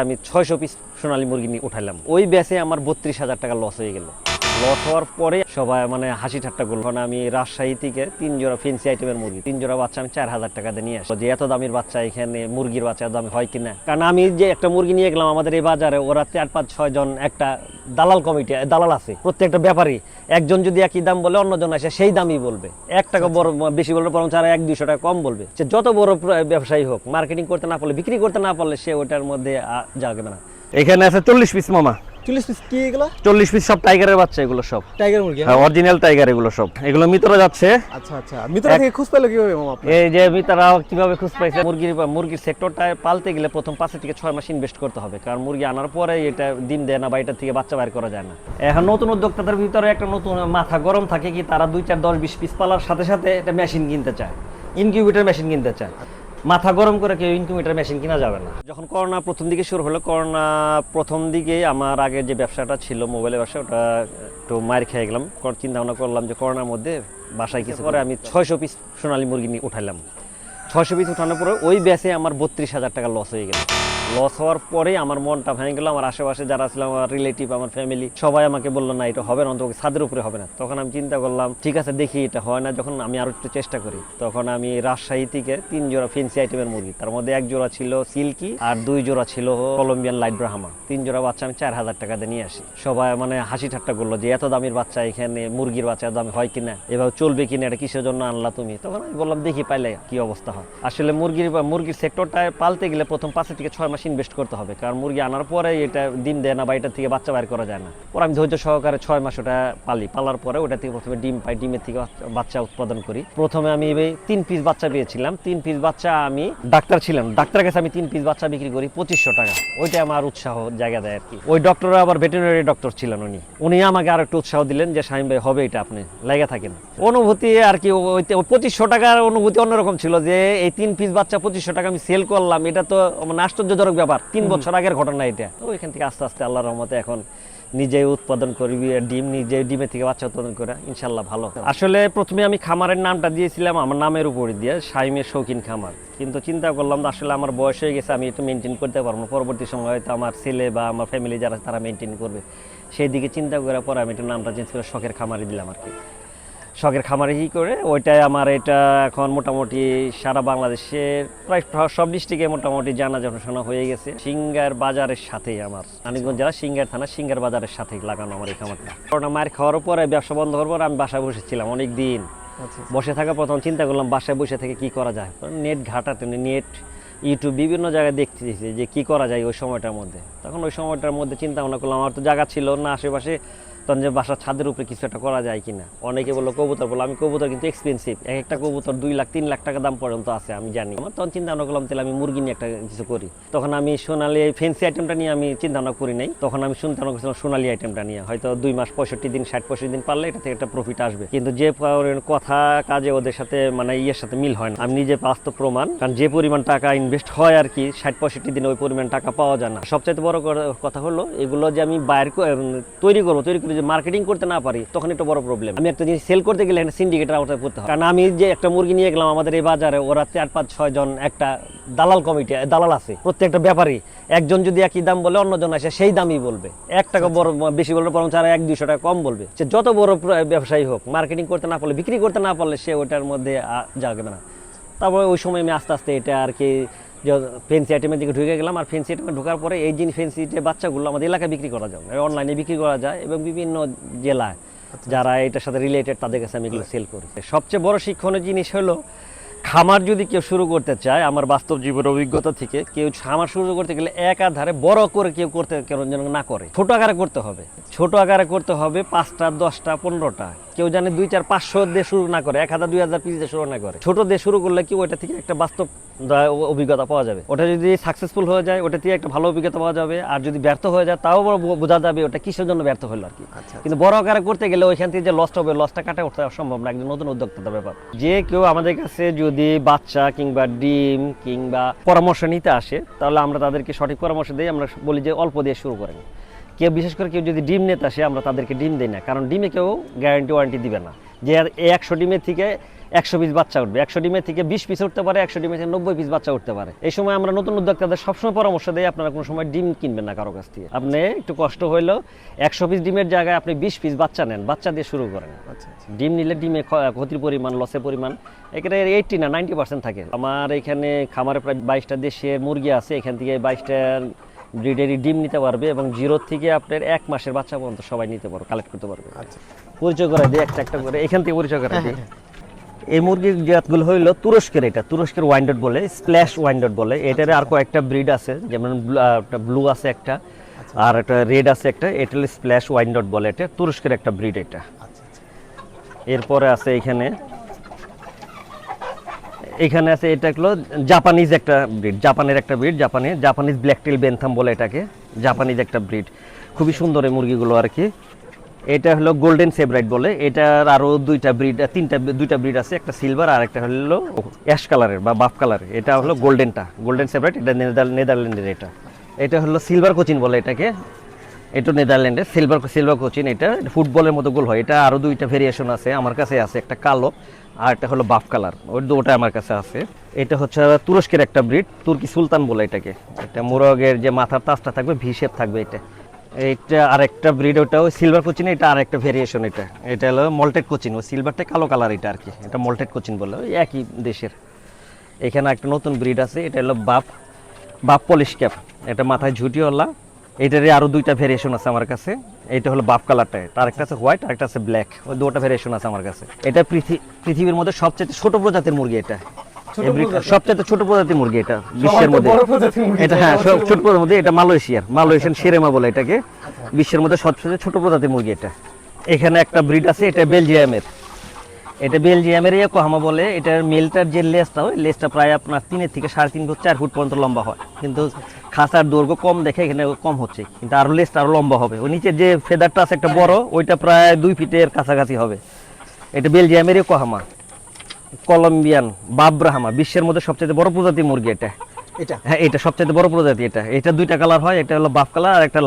আমি ৬০০ পিস সোনালী মুরগি নিয়ে উঠাইলাম। ওই ব্যাচে আমার ৩২,০০০ টাকা লস হয়ে গেল। লস হওয়ার পরে সবাই হাসি ঠাট্টা করলো। আমি রাজশাহী থেকে ৩ জোড়া ফেন্সি আইটেমের মুরগি, ৩ জোড়া বাচ্চা আমি ৪,০০০ টাকা দিয়ে নিয়ে আসি। যে এত দামের বাচ্চা এখানে মুরগির বাচ্চা দামি হয় কিনা, কারণ আমি যে একটা মুরগি নিয়ে গেলাম আমাদের এই বাজারে, ওরা ৪-৫-৬ জন একটা দালাল কমিটি, দালাল আছে প্রত্যেকটা ব্যাপারী। একজন যদি একই দাম বলে অন্যজন আসে সেই দামই বলবে, ১ টাকা বড় বেশি বলবে, বরং তারা ১-২০০ টাকা কম বলবে। সে যত বড় ব্যবসায়ী হোক, মার্কেটিং করতে না পারলে, বিক্রি করতে না পারলে সে ওটার মধ্যে যাবে না। এখানে আছে ৪০ পিস মামা। ৪০ পিস কি এগুলো? ৪০ পিস সব টাইগারের বাচ্চা, এগুলো সব টাইগার মুরগি। হ্যাঁ, অরিজিনাল টাইগার এগুলো সব। এগুলো মিতরা যাচ্ছে। আচ্ছা আচ্ছা, মিতরা থেকে খুঁজ পেলো কিভাবে মামা আপনি? এই যে মিতরা কিভাবে খুঁজ পাইছে, মুরগির সেক্টরটা পালতে গেলে প্রথম ৫ থেকে ৬ মাস ইনভেস্ট করতে হবে, কারণ মুরগি আনার পরে এটা ডিম দেয় না বা এটা থেকে বাচ্চা বাইর করা যায় না। এখন নতুন উদ্যোক্তাদের ভিতরে একটা নতুন মাথা গরম থাকে কি, তারা ২-৪-১০-২০ পিস পালার সাথে সাথে একটা মেশিন কিনতে চায়, ইনকিউবেটর মেশিন কিনতে চায়। মাথা গরম করে কেউ ইনকিউবেটর মেশিন কিনা যাবে না। যখন করোনা প্রথম দিকে শুরু হলো, করোনা প্রথম দিকে আমার আগে যে ব্যবসাটা ছিল মোবাইলের ব্যবসা, ওটা একটু মার খেয়ে গেলাম। চিন্তা ভাবনা করলাম যে করোনার মধ্যে বাসায় কিছু করে আমি ৬০০ পিস সোনালী মুরগি নিয়ে উঠাইলাম। ৬০০ পিস উঠানোর পরে ওই ব্যাচে আমার ৩২,০০০ টাকা লস হয়ে গেল। লস হওয়ার পরে আমার মনটা ভেঙে গেল। আমার আশেপাশে যারা ছিল, আমার রিলেটিভ, আমার ফ্যামিলি, সবাই আমাকে বললো না এটা হবে না, অন্তত ছাদের উপরে হবে না। তখন আমি চিন্তা করলাম ঠিক আছে দেখি এটা হয় না, যখন আমি আরো একটু চেষ্টা করি। তখন আমি রাজশাহী থেকে ৩ জোড়া ফেন্সি আইটেমের মুরগি, তার মধ্যে ১ জোড়া ছিল সিল্কি আর 2 জোড়া ছিল কলম্বিয়ান লাইট ব্রাহ্মা, ৩ জোড়া বাচ্চা আমি ৪,০০০ টাকা দিয়ে নিয়ে আসি। সবাই হাসি ঠাট্টা করলো যে এত দামের বাচ্চা এখানে মুরগির বাচ্চা দামি হয় কিনা, এভাবে চলবে কিনা, এটা কিসের জন্য আনলা তুমি? তখন আমি বললাম দেখি পাইলে কি অবস্থা হয়। আসলে মুরগির সেক্টরটায় পালতে গেলে প্রথম ৫ থেকে ৬ মাস ইনভেস্ট করতে হবে, কারণ মুরগি আনার পরে এটা ডিম দেয় না বা এটা থেকে বাচ্চা বাইর করা যায় না। পরে আমি ধৈর্য সহকারে ৬ মাস ওটা পালার পরে ওটা থেকে প্রথমে ডিম পাই, ডিমের থেকে বাচ্চা উৎপাদন করি। প্রথমে আমি ৩ পিস বাচ্চা পেয়েছিলাম। ৩ পিস বাচ্চা আমি ডাক্তার ছিলাম, ডাক্তারের কাছে আমি 3 পিস বাচ্চা বিক্রি করি ২৫০০ টাকা। ওইটা আমার উৎসাহ জায়গা দেয় আর কি। ওই ডক্টর আবার ভেটেরিনারি ডক্টর ছিলেন, উনি আমাকে আর একটু উৎসাহ দিলেন যে শাহিম ভাই হবে এটা, আপনি লেগে থাকেন। অনুভূতি আর কি, ওই ২৫০০ টাকার অনুভূতি অন্যরকম ছিল যে এই 3 পিস বাচ্চা ২৫০০ টাকা আমি সেল করলাম। এটা তো আশ্চর্যজনক ব্যাপার, ৩ বছর আগের ঘটনা এটা। ওইখান থেকে আস্তে আস্তে আল্লাহর রহমতে এখন নিজেই উৎপাদন করবি ডিম, নিজে ডিমের থেকে বাচ্চা উৎপাদন করে ইনশাল্লাহ ভালো। আসলে প্রথমে আমি খামারের নামটা দিয়েছিলাম আমার নামের উপরে দিয়ে, শাহিমের শৌখিন খামার। কিন্তু চিন্তা করলাম আসলে আমার বয়স হয়ে গেছে, আমি একটু মেনটেন করতে পারবো না, পরবর্তী সময় হয়তো আমার ছেলে বা আমার ফ্যামিলি যারা তারা মেনটেন করবে, সেই দিকে চিন্তা করার পর আমি একটু নামটা চেঞ্জ করে শখের খামারে দিলাম আর কি। শখের খামারে করে ওইটাই আমার এটা এখন মোটামুটি সারা বাংলাদেশের প্রায় সব ডিস্ট্রিক্টে মোটামুটি জানাশোনা হয়ে গেছে। সিঙ্গার বাজারের সাথেই আমার মানিকগঞ্জ জেলা সিঙ্গার থানা সিঙ্গার বাজারের সাথেই লাগানো আমার এই খামারটা। করোনা মায়ের খাওয়ার পরে ব্যবসা বন্ধ হওয়ার পর আমি বাসায় বসেছিলাম অনেক দিন। বসে থাকা প্রথম চিন্তা করলাম বাসায় বসে থেকে কি করা যায়। নেট ঘাটাতে, নেট ইউটিউব বিভিন্ন জায়গায় দেখতেছি যে কি করা যায় ওই সময়টার মধ্যে। তখন ওই সময়টার মধ্যে চিন্তা ভাবনা করলাম, আমার তো জায়গা ছিল না আশেপাশে, তখন যে বাসার ছাদের উপরে কিছু একটা করা যায় কিনা। অনেকে বললো কবুতর, বললো আমি কবুতর কিন্তু এক্সপেন্সিভ, এক একটা কবুতর 2 লাখ 3 লাখ টাকা দাম পর্যন্ত আছে আমি জানি। আমার তখন চিন্তা ভাবনা করলাম তাহলে আমি মুরগি নিয়ে একটা কিছু করি। তখন আমি সোনালি এই ফেন্সি আইটেমটা নিয়ে আমি চিন্তা ভাবনা করি নাই। তখন আমি চিন্তা ভাবনা করছিলাম সোনালি আইটেমটা নিয়ে, হয়তো 2 মাস 65 দিন 60-65 দিন পারলে এটা থেকে একটা প্রফিট আসবে। কিন্তু যে কথা কাজে ওদের সাথে ইয়ের সাথে মিল হয় না। আমি নিজে বাস্তব প্রমাণ, কারণ যে পরিমাণ টাকা ইনভেস্ট হয় আর কি 60-65 দিনে ওই পরিমাণ টাকা পাওয়া যায় না। সবচাইতে বড় কথা হলো এগুলো যে আমি বাইরে তৈরি করবো যে মার্কেটিং করতে না পারি, তখন একটা বড় প্রবলেম। আমি একটা জিনিস সেল করতে গেলে একটা সিন্ডিকেটের আওতায় পড়তে হয়, কারণ আমি যে একটা মুরগি নিয়ে গেলাম আমাদের এই বাজারে, ওরা 4-5-6 জন একটা দালাল কমিটি, দালাল আছে প্রত্যেকটা ব্যাপারী। একজন যদি একই দাম বলে অন্যজন আসে সেই দামই বলবে, 1 টাকা বড় বেশি বলবে, বরং তারা 1-200 টাকা কম বলবে। সে যত বড় ব্যবসায়ী হোক, মার্কেটিং করতে না পারলে, বিক্রি করতে না পারলে সে ওইটার মধ্যে যাবে না। তারপরে ওই সময় আমি আস্তে আস্তে এটা আর কি ফেন্সি আইটেমের দিকে ঢুকে গেলাম। আর ফেন্সি আইটেমে ঢোকার পরে এই ফেন্সি যে বাচ্চাগুলো আমাদের এলাকায় বিক্রি করা যায়, অনলাইনে বিক্রি করা যায় এবং বিভিন্ন জেলায় যারা এটার সাথে রিলেটেড তাদের কাছে আমি এগুলো সেল করি। সবচেয়ে বড় শিক্ষণীয় জিনিস হলো খামার যদি কেউ শুরু করতে চায়, আমার বাস্তব জীবনের অভিজ্ঞতা থেকে, কেউ খামার শুরু করতে গেলে একাধারে বড় করে কেউ যেন না করে, ছোট আকারে করতে হবে। ছোট আকারে করতে হবে 5টা 10টা 15টা, কেউ জানে 2-4-500 দিয়ে শুরু না করে, 1000-2000 পিস দিয়ে শুরু না করে। ছোট দিয়ে শুরু করলে কি ওইটা থেকে একটা বাস্তব অভিজ্ঞতা পাওয়া যাবে। ওটা যদি সাকসেসফুল হয়ে যায় ওটা থেকে একটা ভালো অভিজ্ঞতা পাওয়া যাবে, আর যদি ব্যর্থ হয়ে যায় তাও বোঝা যাবে ওটা কিসের জন্য ব্যর্থ হলো আর কি। কিন্তু বড় আকারে করতে গেলে ওইখান থেকে যে লসটা হবে, লসটা কাটা উঠতে অসম্ভব না, একজন নতুন উদ্যোক্তার ব্যাপার। যে কেউ আমাদের কাছে যদি বাচ্চা কিংবা ডিম কিংবা পরামর্শ নিতে আসে, তাহলে আমরা তাদেরকে সঠিক পরামর্শ দিই। আমরা বলি যে অল্প দিয়ে শুরু করেন। কেউ বিশেষ করে কেউ যদি ডিম নিতে আসে, আমরা তাদেরকে ডিম দিই না, কারণ ডিমে কেউ গ্যারান্টি ওয়ারেন্টি দিবে না। যে 100 ডিমের থেকে 100 পিস বাচ্চা উঠবে, 100 ডিমের থেকে 20 পিস উঠতে পারে, 100 ডিমের থেকে 90 পিস বাচ্চা উঠতে পারে। এই সময় আমরা নতুন উদ্যোক্তাদের সবসময় পরামর্শ দেই আপনারা কোনো সময় ডিম কিনবেন না কারো কাছ থেকে। আপনি একটু কষ্ট হইলেও 100 পিস ডিমের জায়গায় আপনি 20 পিস বাচ্চা নেন, বাচ্চা দিয়ে শুরু করেন। আচ্ছা আচ্ছা। ডিম নিলে ডিমে ক্ষতির পরিমাণ, লসের পরিমাণ এখানে 80 না 90% থাকে। আমার এখানে খামারে প্রায় 22টা দেশের মুরগি আছে, এখান থেকে 22টা ব্রিডেরই ডিম নিতে পারবে এবং 0 থেকে আপনার 1 মাসের বাচ্চা পর্যন্ত সবাই নিতে পারবে, কালেক্ট করতে পারবে। আচ্ছা। পরিচয় করে দিই একটা একটা করে, এখান থেকে পরিচয় করে দিই। এই মুরগির জাতগুলো হইলো তুরস্কের, এটা তুরস্কের ওয়াইন্ডট বলে, স্প্ল্যাশ ওয়াইন্ডট বলে। এটার আর কয়েকটা ব্রিড আছে, যেমন একটা ব্লু আছে একটা, আর একটা রেড আছে একটা, এটা হলো স্প্ল্যাশ ওয়াইন্ডট বলে, এটা তুরস্কের একটা ব্রিড এটা। এরপরে আছে এখানে আছে এটা হলো জাপানিজ একটা ব্রিড, জাপানের একটা ব্রিড, জাপানিজ ব্ল্যাকটেল বেনথাম বলে এটাকে, জাপানিজ একটা ব্রিড, খুবই সুন্দর এই মুরগিগুলো আর কি। এটা হলো গোল্ডেন সেব্রাইট বলে, এটার আরো দুইটা ব্রিড আছে, একটা সিলভার আর একটা হলো অ্যাশ কালারের বা বাফ কালারের। এটা হলো গোল্ডেন সেব্রাইট, এটা নেদারল্যান্ডের। এটা হলো সিলভার কোচিন বলে এটাকে, এটা নেদারল্যান্ডের সিলভার কোচিন। এটা ফুটবলের মতো গোল হয়। এটা আরো দুইটা ভেরিয়েশন আছে, আমার কাছে আছে একটা কালো আর একটা হলো বাফ কালার, ওই দুটোটা আমার কাছে আছে। এটা হচ্ছে তুরস্কের একটা ব্রিড, তুর্কি সুলতান বলে এটাকে। এটা মোরগের যে মাথার তাজটা থাকবে ভি শেপ থাকবে এটা। এইটা আরেকটা ব্রিড, ওটাও সিলভার কোচিন, এটা আরেকটা ভেরিয়েশন। এটা হলো মল্টেড কোচিন, ওই সিলভারটা কালো কালার এটা আর কি, এটা মল্টেড কোচিন বলে, ওই একই দেশের। এখানে একটা নতুন ব্রিড আছে, এটা হলো বাপ পলিশ ক্যাপ, এটা মাথায় ঝুটিওয়ালা। এটারই আরো দুইটা ভেরিয়েশন আছে আমার কাছে। এটা হলো বাফ কালারটা, তার একটা আছে হোয়াইট আর একটা আছে ব্ল্যাক, ওই দুটো ভেরিয়েশন আছে আমার কাছে। এটা পৃথিবীর মধ্যে সবচেয়ে ছোট প্রজাতির মুরগি, এটা সবচেয়ে ছোট প্রজাতির মুরগি এটা বিশ্বের মধ্যে। এটা হ্যাঁ ছোট প্রজাতির মধ্যে, এটা মালয়েশিয়ান শেরেমা বলে এটাকে, বিশ্বের মধ্যে সবচেয়ে ছোট প্রজাতির মুরগি এটা। এখানে একটা ব্রিড আছে, এটা বেলজিয়ামের, ইয়াকোহামা বলে। এটার মেলটার যে লেজটা প্রায় আপনার 3 থেকে 3.5 ফুট 4 ফুট পর্যন্ত লম্বা হয়, কিন্তু খাঁচার দৈর্ঘ্য কম দেখে এখানে কম হচ্ছে, কিন্তু আরো লেজটা আরো লম্বা হবে। ওই নিচে যে ফেদারটা আছে একটা বড়, ওইটা প্রায় 2 ফিটের কাছাকাছি হবে। এটা বেলজিয়ামের ইয়াকোহামা। কলম্বিয়ান বাব্রাহামা, বিশ্বের মধ্যে সবচেয়ে বড় প্রজাতির মুরগি এটা। হ্যাঁ, এটা সবচেয়ে বড় প্রজাতি। এটা দুইটা কালার হয়, একটা হলো বাফ কালার আর একটা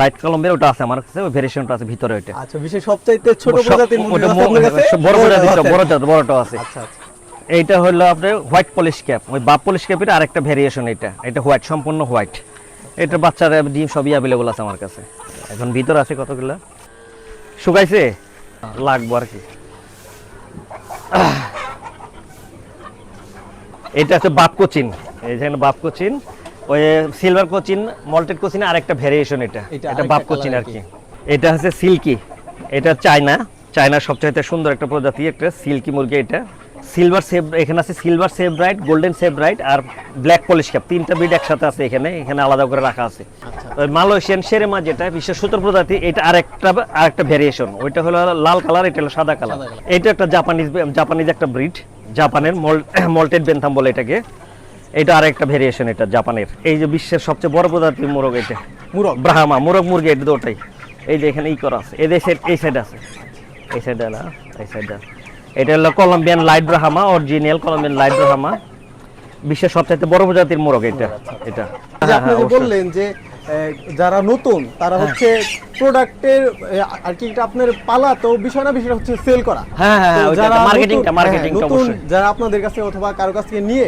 লাইট কলম্বিয়ার, ওটা আছে আমার কাছে, ওই ভেরিয়েশনটা আছে ভিতরে ওইটা। আচ্ছা, বিশ্বের সবচাইতে ছোট প্রজাতির মুরগি আছে আপনার কাছে? বড় প্রজাতিটা, বড়টা আছে। আচ্ছা আচ্ছা। এইটা হলো আপনার হোয়াইট পলিশ ক্যাপ, ওই বাফ পলিশ ক্যাপের আরেকটা ভেরিয়েশন এটা হোয়াইট, সম্পূর্ণ হোয়াইট। এটা বাচ্চারা ডিম সবই অ্যাভেলেবল আছে আমার কাছে। এখন ভিতরে আছে কতগুলো, শুকাইছে লাগবো আর কি। এটা হচ্ছে বাপ কোচিন, এইখানে বাপ কোচিন, ওই সিলভার কোচিন, মল্টেড কোচিন আরেকটা ভেরিয়েশন। এটা বাপ কোচিন আর কি। এটা হচ্ছে সিল্কি, এটা চায়নার সবচেয়ে সুন্দর একটা প্রজাতি, একটা সিল্কি মুরগি। এটা সিলভার সেভ, এখানে আছে সিলভার সেভরাইট, গোল্ডেন সেভরাইট আর ব্ল্যাক পলিশ ক্যাপ, 3টা ব্রিড একসাথে আছে এখানে আলাদা করে রাখা আছে। ওই মালয়েশিয়ান শেরেমা যেটা বিশ্বের 17 প্রজাতি, এটা আরেকটা ভেরিয়েশন, ওইটা হলো লাল কালার, এটা হলো সাদা কালার। এটা একটা জাপানিজ একটা ব্রিড, জাপানের মল্টেড বেনথাম বলে এটাকে। এটা আরেকটা ভেরিয়েশন, এটা জাপানের। এই যে বিশ্বের সবচেয়ে বড় প্রজাতির মোরগ, এটা ব্রাহ্মা মোরগ মুরগি, এটা দুটোই। এই যে এখানে করা আছে, এই সাইড আছে, এই সাইডে। এটা হলো Colombian light Brahma, original Colombian light Brahma, বিশ্বের সবচেয়ে বড় প্রজাতির মোরগ এটা। আপনি যে বললেন যে যারা নতুন তারা হচ্ছে প্রোডাক্টের আর কি, এটা আপনার পালা তো বিষয় না, বিষয়টা হচ্ছে সেল করা। হ্যাঁ, যারা মার্কেটিংটা নতুন, যারা আপনাদের কাছে অথবা কারো কাছ থেকে নিয়ে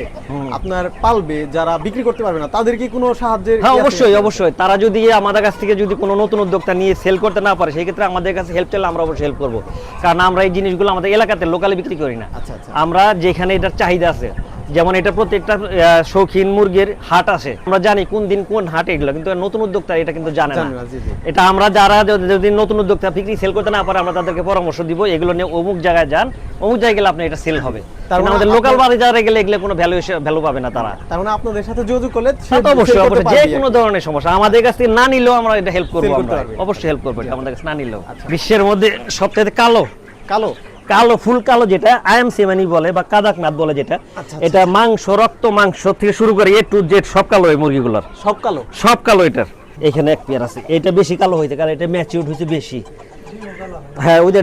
আপনার পালবে, যারা বিক্রি করতে পারবে না, তাদের কি কোনো সাহায্যের? হ্যাঁ, অবশ্যই। তারা যদি আমাদের কাছ থেকে যদি কোনো নতুন উদ্যোক্তা নিয়ে সেল করতে না পারে, সেই ক্ষেত্রে আমাদের কাছে হেল্প চাইলে আমরা অবশ্যই হেল্প করবো, কারণ আমরা এই জিনিসগুলো আমাদের এলাকাতে লোকালে বিক্রি করি না। আমরা যেখানে এটার চাহিদা আছে, যেমন এটা প্রত্যেকটা শৌখিন মুরগির হাট আছে, আমরা জানি কোন দিন কোন হাট, এগুলো কিন্তু নতুন উদ্যোক্তা এটা কিন্তু জানে না। এটা আমরা যারা যদি নতুন উদ্যোক্তা বিক্রি সেল করতে না পারে, আমরা তাদেরকে পরামর্শ দিব এগুলো নিয়ে অমুক জায়গায় যান, অমুক জায়গায় গেলে আপনার এটা সেল হবে। আমাদের লোকাল বাজারে গেলে এগুলো কোনো ভ্যালু পাবে না তারা। তার মানে আপনাদের সাথে যোগাযোগ করলে অবশ্যই যে কোনো ধরনের সমস্যা আমাদের কাছ থেকে না নিলেও আমরা এটা হেল্প করবো, অবশ্যই হেল্প করবো আমাদের কাছে না নিলেও। বিশ্বের মধ্যে সবচেয়ে কালো ফুল কালো যেটা আইএমসি মানি বলে বা কাদাকনাথ বলে যেটা, এটা রক্ত মাংস থেকে শুরু করে এ টু জেড সব কালো। এই মুরগিগুলোর সব কালো। এটার এখানে এক পেয়ার আছে, এটা বেশি কালো হইতে, কারণ এটা ম্যাচিউরড হয়েছে বেশি। হ্যাঁ, ওই যে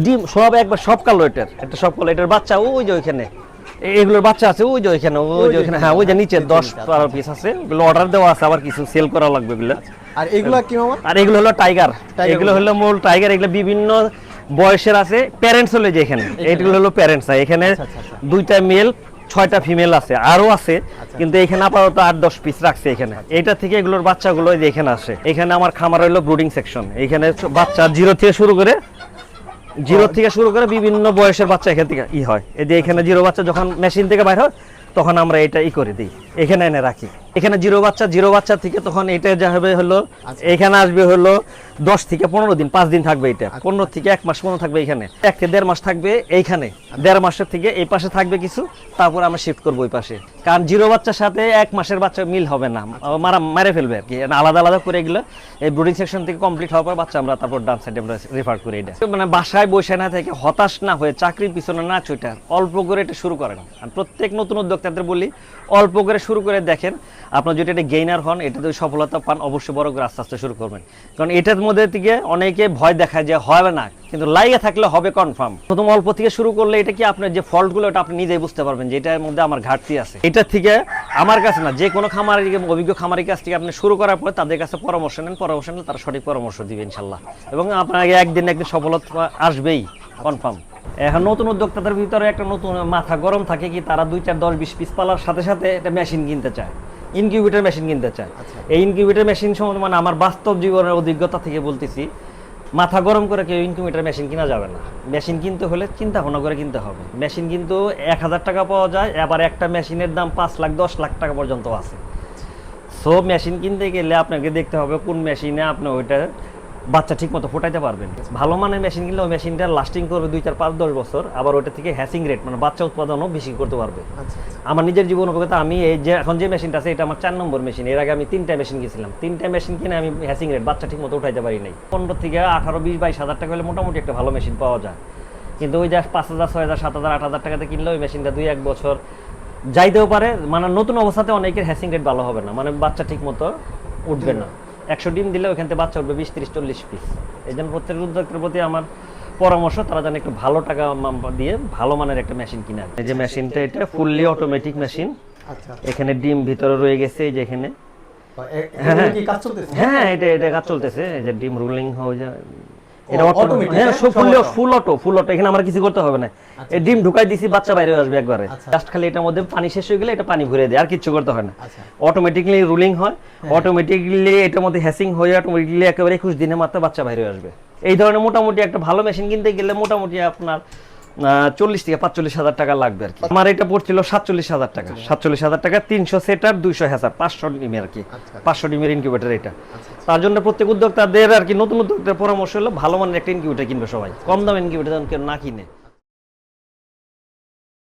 ডিম সব একবার সব কালো। এটা সব কালো। এটার বাচ্চা ওই যে ওইখানে, এগুলোর বাচ্চা আছে ওই যে ওইখানে। হ্যাঁ, ওই যে নিচে 10-12 পিস আছে, ওগুলো অর্ডার দেওয়া আছে, আবার কিছু সেল করা লাগবে এগুলো। আর এগুলো কি মামা? আর এগুলো হলো টাইগার, এগুলো হলো মূল টাইগার। এগুলো বিভিন্ন বয়সের আছে, প্যারেন্টস হলে যে এখানে এইগুলো হলো প্যারেন্টস, এখানে দুইটা মেল 6টা ফিমেল আছে, আরো আছে, কিন্তু এখানে আপাতত 8-10 পিস রাখছে এখানে। এটা থেকে এগুলোর বাচ্চাগুলো এই যে এখানে আসে। এখানে আমার খামার হলো ব্রুডিং সেকশন, এখানে বাচ্চা জিরো থেকে শুরু করে বিভিন্ন বয়সের বাচ্চা এখান থেকে হয়। এই যে এখানে জিরো বাচ্চা যখন মেশিন থেকে বাইর হয় তখন আমরা এটা করে দিই, এখানে এনে রাখি। এখানে জিরো বাচ্চা থেকে তখন এটা যা হবে হলো এখানে আসবে হলো 10 থেকে 15 দিন, 5 দিন থাকবে এটা, 15 থেকে 1 মাস পর্যন্ত থাকবে এখানে, 1 থেকে 1.5 মাস থাকবে এইখানে, 1.5 মাসের থেকে এই পাশে থাকবে কিছু, তারপর আমরা শিফট করবো ওই পাশে। কারণ জিরো বাচ্চার সাথে 1 মাসের বাচ্চা মিল হবে না, মারে ফেলবে আর কি, আলাদা আলাদা করে এগুলো এই ব্রুডিং সেকশন থেকে কমপ্লিট হওয়ার পর বাচ্চা আমরা তারপর ডান সাইডে আমরা রেফার করি। এটা মানে বাসায় বসে না থেকে, হতাশ না হয়ে, চাকরির পিছনে না ছুটে অল্প করে এটা শুরু করেন। আর প্রত্যেক নতুন উদ্যোক্তাদের বলি অল্প করে শুরু করে দেখেন, আপনার যদি এটা গেইনার হন, এটা যদি সফলতা পান, অবশ্যই বড় করে আস্তে আস্তে শুরু করবেন। কারণ এটার মধ্যে থেকে অনেকে ভয় দেখায় যে হবে না, কিন্তু লাইগে থাকলে হবে কনফার্ম। প্রথম অল্প থেকে শুরু করলে এটা কি আপনার যে ফল্টগুলো ওটা আপনি নিজেই বুঝতে পারবেন যে এটার মধ্যে আমার ঘাটতি আছে। এটা থেকে আমার কাছে না, যে কোনো খামারি, অভিজ্ঞ খামারির কাছ থেকে আপনি শুরু করার পর তাদের কাছে পরামর্শ নেন, তারা সঠিক পরামর্শ দিবে ইনশাল্লাহ, এবং আপনাকে একদিন সফলতা আসবেই কনফার্ম। এখন নতুন উদ্যোক্তাদের ভিতরে একটা নতুন মাথা গরম থাকে কি, তারা 2, 4, 10, 20 পিস পালার সাথে সাথে একটা মেশিন কিনতে চায়, ইনকিউবেটর মেশিন কিনতে চায়। এই ইনকিউবেটর মেশিন সম্বন্ধে মানে আমার বাস্তব জীবনের অভিজ্ঞতা থেকে বলতেছি, মাথা গরম করে কেউ ইনকিউবেটর মেশিন কিনা যাবে না। মেশিন কিনতে হলে চিন্তা ভাবনা করে কিনতে হবে। মেশিন কিন্তু 1000 টাকা পাওয়া যায়, আবার একটা মেশিনের দাম 5 লাখ 10 লাখ টাকা পর্যন্ত আছে। সো মেশিন কিনতে গেলে আপনাকে দেখতে হবে কোন মেশিনে আপনি ওইটা বাচ্চা ঠিক মতো ফোটাইতে পারবেন। ভালো মানের মেশিন কিনলে ওই মেশিনটা লাস্টিং করবে 2, 4, 5, 10 বছর, আবার ওটা থেকে হ্যাসিং রেট মানে বাচ্চা উৎপাদনও বেশি করতে পারবে। আমার নিজের জীবন অভিজ্ঞতা, আমি এই যে এখন যে মেশিনটা আছে এটা আমার 4 নম্বর মেশিন। এর আগে আমি 3টা মেশিন কিনেছিলাম, 3টা মেশিন কিনে আমি হ্যাসিং রেট বাচ্চা ঠিক মতো উঠাইতে পারি নাই। 15 থেকে 18, 20, 22 হাজার টাকা হলে মোটামুটি একটা ভালো মেশিন পাওয়া যায়, কিন্তু ওই যে 5,000, 6,000, 7,000, 8,000 টাকাতে কিনলে ওই মেশিনটা 2-1 বছর যাইতেও পারে, মানে নতুন অবস্থাতে অনেকের হ্যাসিং রেট ভালো হবে না, মানে বাচ্চা ঠিক মতো উঠবে না। 100 ডিম দিলে ওইখান থেকে বাচ্চা উঠবে 20, 30, 40 পিস। এই জন্য প্রত্যেক উদ্যোক্তার প্রতি আমার পরামর্শ, তারা যেন একটু ভালো টাকা দিয়ে ভালো মানের একটা মেশিন কিনে। এই যে মেশিনটা, এটা ফুললি অটোমেটিক মেশিন। এখানে ডিম ভিতরে রয়ে গেছে, এই যে এখানে, হ্যাঁ এটা কাজ চলতেছে। এই যে ডিম রুলিং হয়ে যায়, এটা ফুল অটো, এখানে আমরা কিছু করতে হবে না। এই ডিম ঢুকাই দিছি, বাচ্চা বাইরে আসবে একবারে, জাস্ট খালি এটার মধ্যে পানি শেষ হয়ে গেলে এটা পানি ভরে দেয়, আর কিছু করতে হয় না। অটোমেটিকলি রুলিং হয়, অটোমেটিকলি এটার মধ্যে হ্যাসিং হয়ে অটোমেটিকলি একেবারে 21 দিনের মাত্র বাচ্চা বাইরে আসবে। এই ধরনের মোটামুটি একটা ভালো মেশিন কিনতে গেলে মোটামুটি আপনার 40 থেকে 45 হাজার টাকা লাগবে আর কি। আমার এটা পড়ছিল 47 হাজার টাকা, 47 হাজার টাকা, 300 সেটার, 200 হ্যাচার, 500 ডিমের আর কি, 500 ডিমের ইনকিউবেটর এটা। তার জন্য প্রত্যেক উদ্যোক্তাদের আর কি, নতুন উদ্যোক্তাদের পরামর্শ হলো ভালো মানের একটা ইনকিউবেটর কিনবে সবাই, কম দাম ইনকিউবেটর কেউ না কিনে।